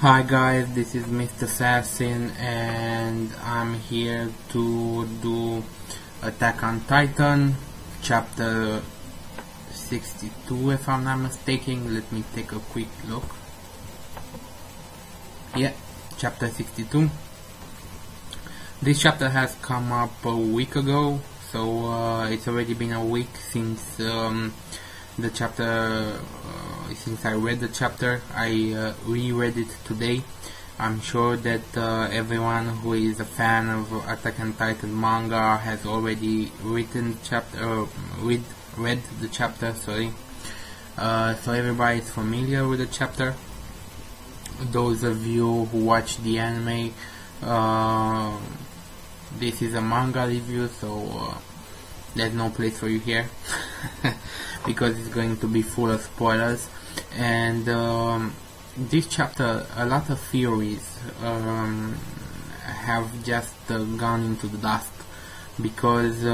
Hi guys, this is Mr. Assassin and I'm here to do Attack on Titan chapter 62 if I'm not mistaken. Let me take a quick look. Yeah, chapter 62. This chapter has come up a week ago, so it's already been a week since the chapter since I read the chapter. I reread it today. I'm sure that everyone who is a fan of Attack on Titan manga has already written the chapter, read the chapter. Sorry. So everybody is familiar with the chapter. Those of you who watch the anime, this is a manga review, so there's no place for you here because it's going to be full of spoilers. And this chapter, a lot of theories have just gone into the dust because,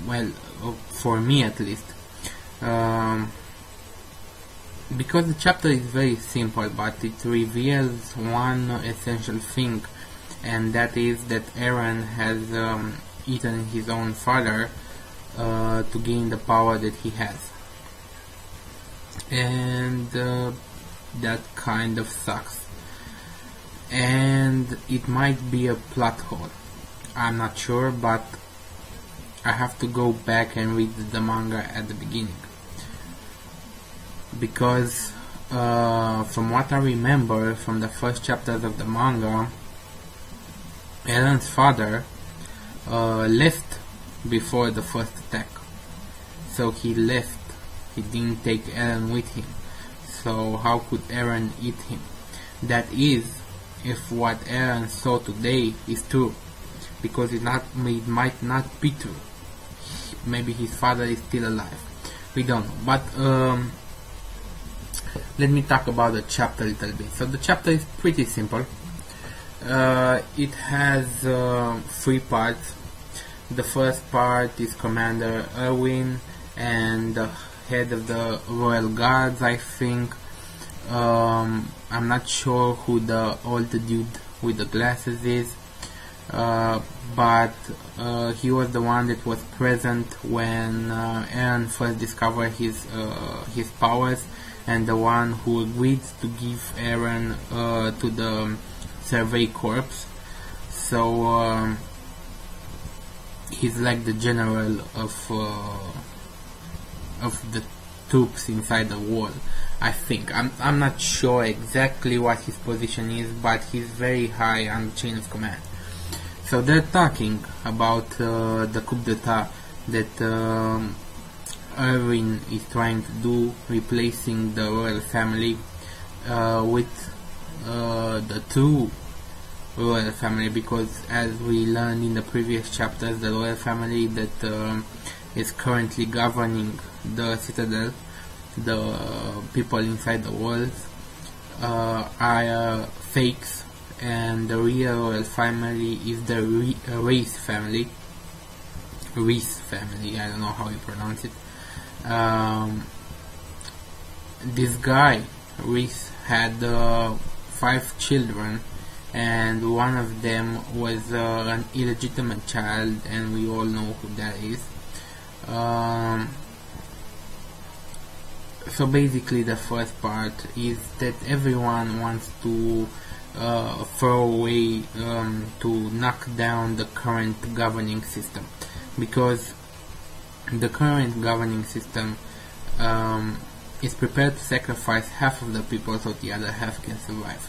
well, for me at least, because the chapter is very simple, but it reveals one essential thing, and that is that Eren has eaten his own father to gain the power that he has. And that kind of sucks, and it might be a plot hole. I'm not sure, but I have to go back and read the manga at the beginning, because from what I remember from the first chapters of the manga, Eren's father left before the first attack, so he left. He didn't take Eren with him, so how could Eren eat him? That is, if what Eren saw today is true, because it might not be true. Maybe his father is still alive. We don't know. But let me talk about the chapter a little bit. So the chapter is pretty simple. It has 3 parts. The first part is Commander Erwin and the head of the Royal Guards, I think. I'm not sure who the old dude with the glasses is, but he was the one that was present when Eren first discovered his powers, and the one who agreed to give Eren to the Survey Corps. So he's like the general of the troops inside the wall, I think. I'm not sure exactly what his position is, but he's very high on the chain of command. So they're talking about the coup d'etat that Erwin is trying to do, replacing the royal family with the true royal family, because as we learned in the previous chapters, the royal family that is currently governing the citadel, the people inside the walls, are fakes, and the real royal family is the Reese family. Reese family, I don't know how you pronounce it. This guy, Reese, had 5 children, and one of them was an illegitimate child, and we all know who that is. So basically the first part is that everyone wants to throw away, to knock down the current governing system, because the current governing system is prepared to sacrifice half of the people so the other half can survive.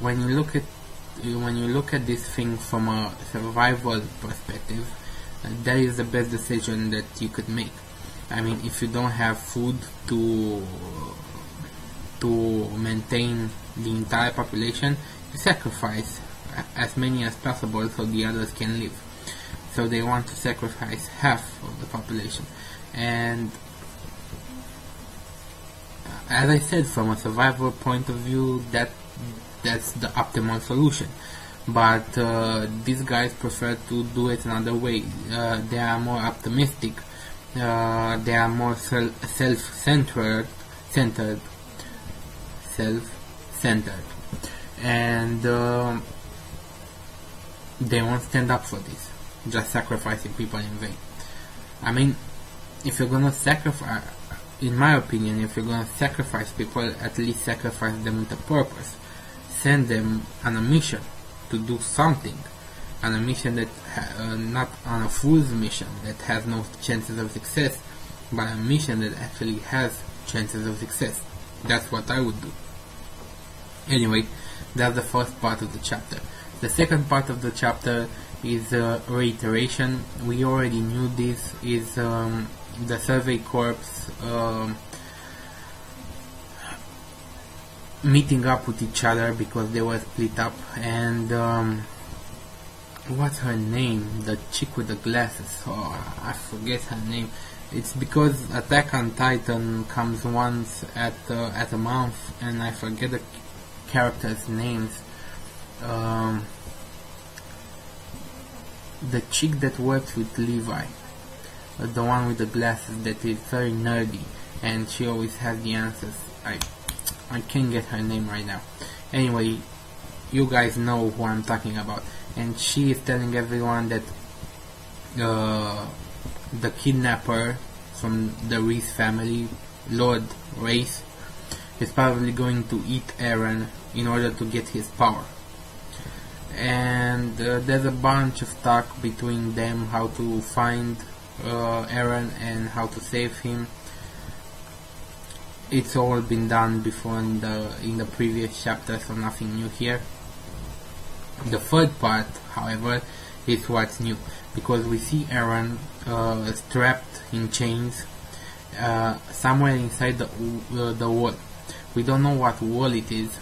When you look at this thing from a survival perspective, that is the best decision that you could make. I mean, if you don't have food to maintain the entire population, you sacrifice as many as possible so the others can live. So they want to sacrifice half of the population, and as I said, from a survival point of view, that's the optimal solution. But these guys prefer to do it another way. They are more optimistic. They are more self-centered, centered, and they won't stand up for this, just sacrificing people in vain. I mean, if you're gonna sacrifice, in my opinion, if you're gonna sacrifice people, at least sacrifice them with a purpose. Send them on a mission to do something, on a mission that not on a fool's mission that has no chances of success, but a mission that actually has chances of success. That's what I would do. Anyway, that's the first part of the chapter. The second part of the chapter is reiteration. We already knew this. Is the Survey Corps meeting up with each other because they were split up, and what's her name? The chick with the glasses. Oh, I forget her name. It's because Attack on Titan comes once at a month, and I forget the characters' names. The chick that works with Levi, the one with the glasses that is very nerdy, and she always has the answers. I can't get her name right now. Anyway, you guys know who I'm talking about, and she is telling everyone that the kidnapper from the Reese family, Lord Reese, is probably going to eat Eren in order to get his power. And there's a bunch of talk between them how to find Eren and how to save him. It's all been done before in the previous chapter, so nothing new here. The third part, however, is what's new, because we see Eren strapped in chains somewhere inside the wall. We don't know what wall it is,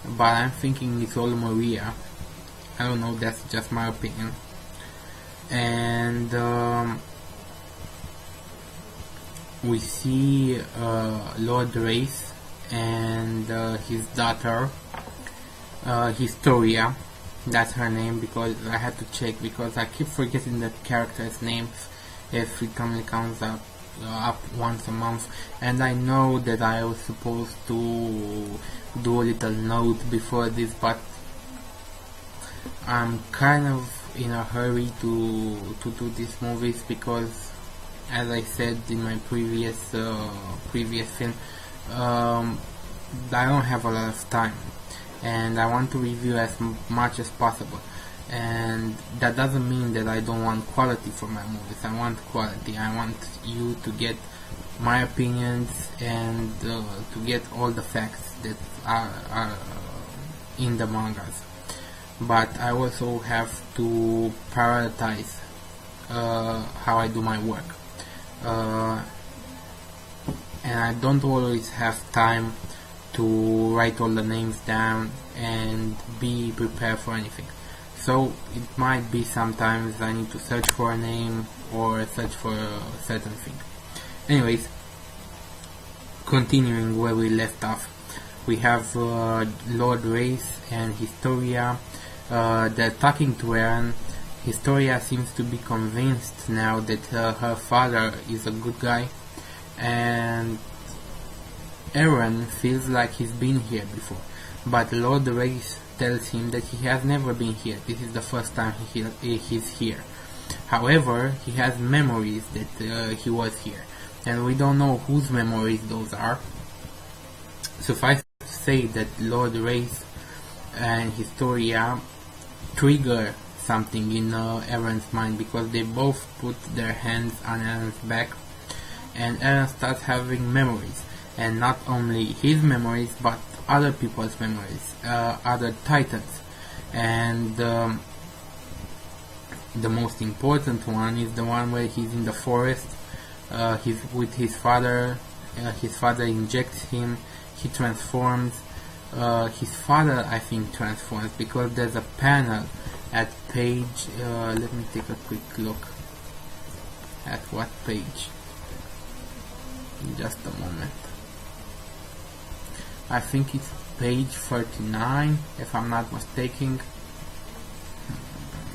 but I'm thinking it's all Maria. I don't know, that's just my opinion. And we see Lord Race and his daughter, Historia. That's her name, because I had to check, because I keep forgetting the characters' names if it only comes up once a month. And I know that I was supposed to do a little note before this, but I'm kind of in a hurry to do these movies, because as I said in my previous film, I don't have a lot of time, and I want to review as much as possible. And that doesn't mean that I don't want quality for my movies. I want quality. I want you to get my opinions and to get all the facts that are in the mangas. But I also have to prioritize how I do my work. And I don't always have time to write all the names down and be prepared for anything. So it might be sometimes I need to search for a name or search for a certain thing. Anyways, continuing where we left off, we have Lord Race and Historia. They're talking to Eren. Historia seems to be convinced now that her father is a good guy, and Eren feels like he's been here before, but Lord Race tells him that he has never been here. This is the first time he's here. However, he has memories that he was here, and we don't know whose memories those are. Suffice to say that Lord Race and Historia trigger something in Eren's mind, because they both put their hands on Eren's back, and Eren starts having memories, and not only his memories but other people's memories, other titans. And the most important one is the one where he's in the forest, he's with his father. His father injects him, he transforms. His father, I think, transforms, because there's a panel at page, let me take a quick look at what page, just a moment. I think it's page 39, if I'm not mistaken.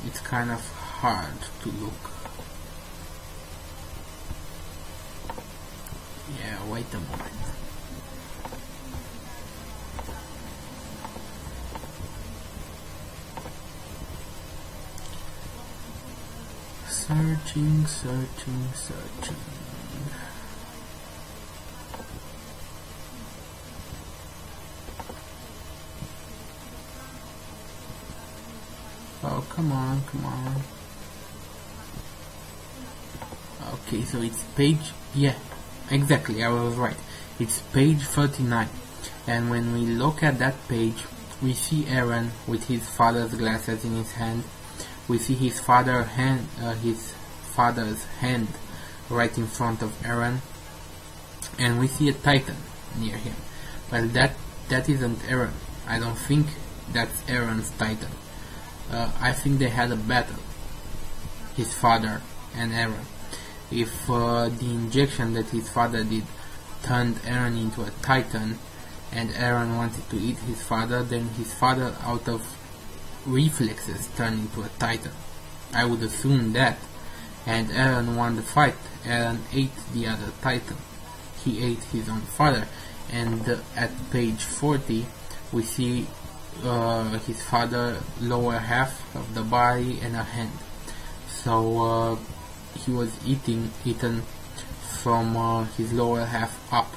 It's kind of hard to look. Yeah, wait a moment. Searching. Oh, come on. Okay, so it's page, yeah, exactly, I was right. It's page 39. And when we look at that page, we see Aaron with his father's glasses in his hand. We see his father's hand right in front of Aaron, and we see a Titan near him. Well, that isn't Aaron. I don't think that's Aaron's Titan. I think they had a battle, his father and Aaron. If the injection that his father did turned Aaron into a Titan, and Aaron wanted to eat his father, then his father, out of reflexes, turned into a Titan. I would assume that. And Aaron won the fight. Aaron ate the other Titan. He ate his own father. And at page 40, we see his father lower half of the body and a hand. So he was eaten from his lower half up.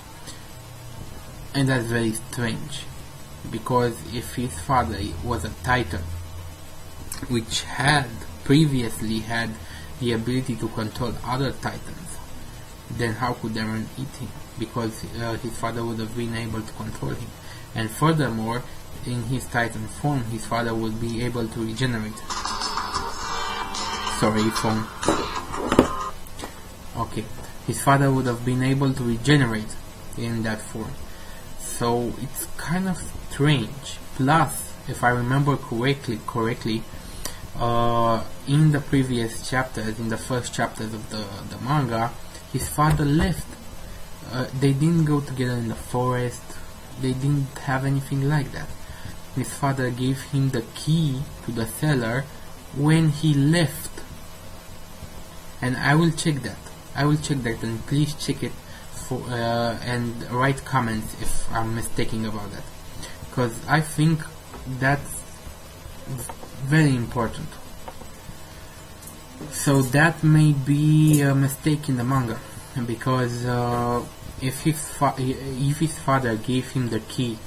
And that's very strange, because if his father was a Titan, which had previously had the ability to control other Titans, then how could Aaron eat him? Because his father would have been able to control him. And furthermore, in his Titan form, his father would be able to regenerate. Sorry, phone. Okay, his father would have been able to regenerate in that form. So it's kind of strange. Plus, if I remember correctly, in the previous chapters, in the first chapters of the manga, his father left. They didn't go together in the forest. They didn't have anything like that. His father gave him the key to the cellar when he left. And I will check that. And please check it and write comments if I'm mistaken about that. Because I think that's very important. So that may be a mistake in the manga, because if his father gave him the key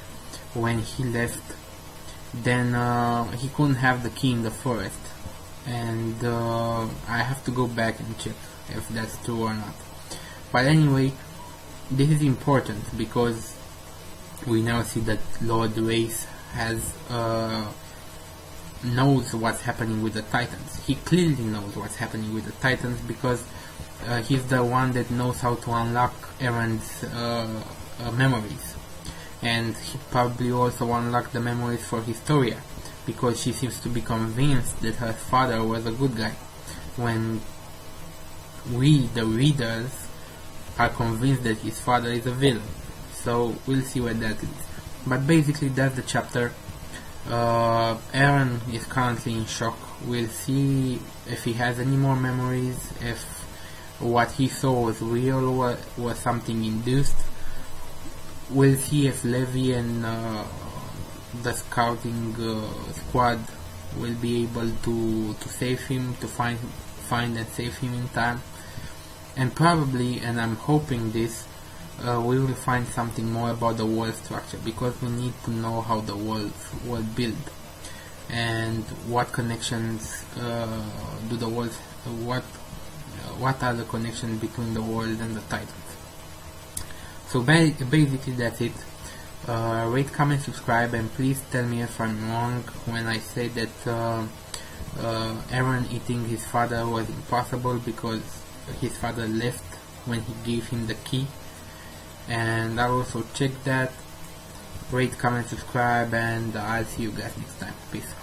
when he left, then he couldn't have the key in the forest, and I have to go back and check if that's true or not. But anyway, this is important because we now see that Lord Race knows what's happening with the Titans. He clearly knows what's happening with the Titans, because he's the one that knows how to unlock Aaron's memories. And he probably also unlocked the memories for Historia, because she seems to be convinced that her father was a good guy, when we, the readers, are convinced that his father is a villain. So we'll see where that leads. But basically that's the chapter. Aaron is currently in shock. We'll see if he has any more memories, if what he saw was real or was something induced. We'll see if Levi and the scouting squad will be able to save him, to find and save him in time. And probably, and I'm hoping this, we will find something more about the world structure, because we need to know how the world was built and what connections do the world, what are the connections between the world and the Titans. So basically that's it. Rate, comment, subscribe, and please tell me if I'm wrong when I say that Aaron eating his father was impossible because his father left when he gave him the key. And I'll also check that. Rate, comment, subscribe, and I'll see you guys next time. Peace.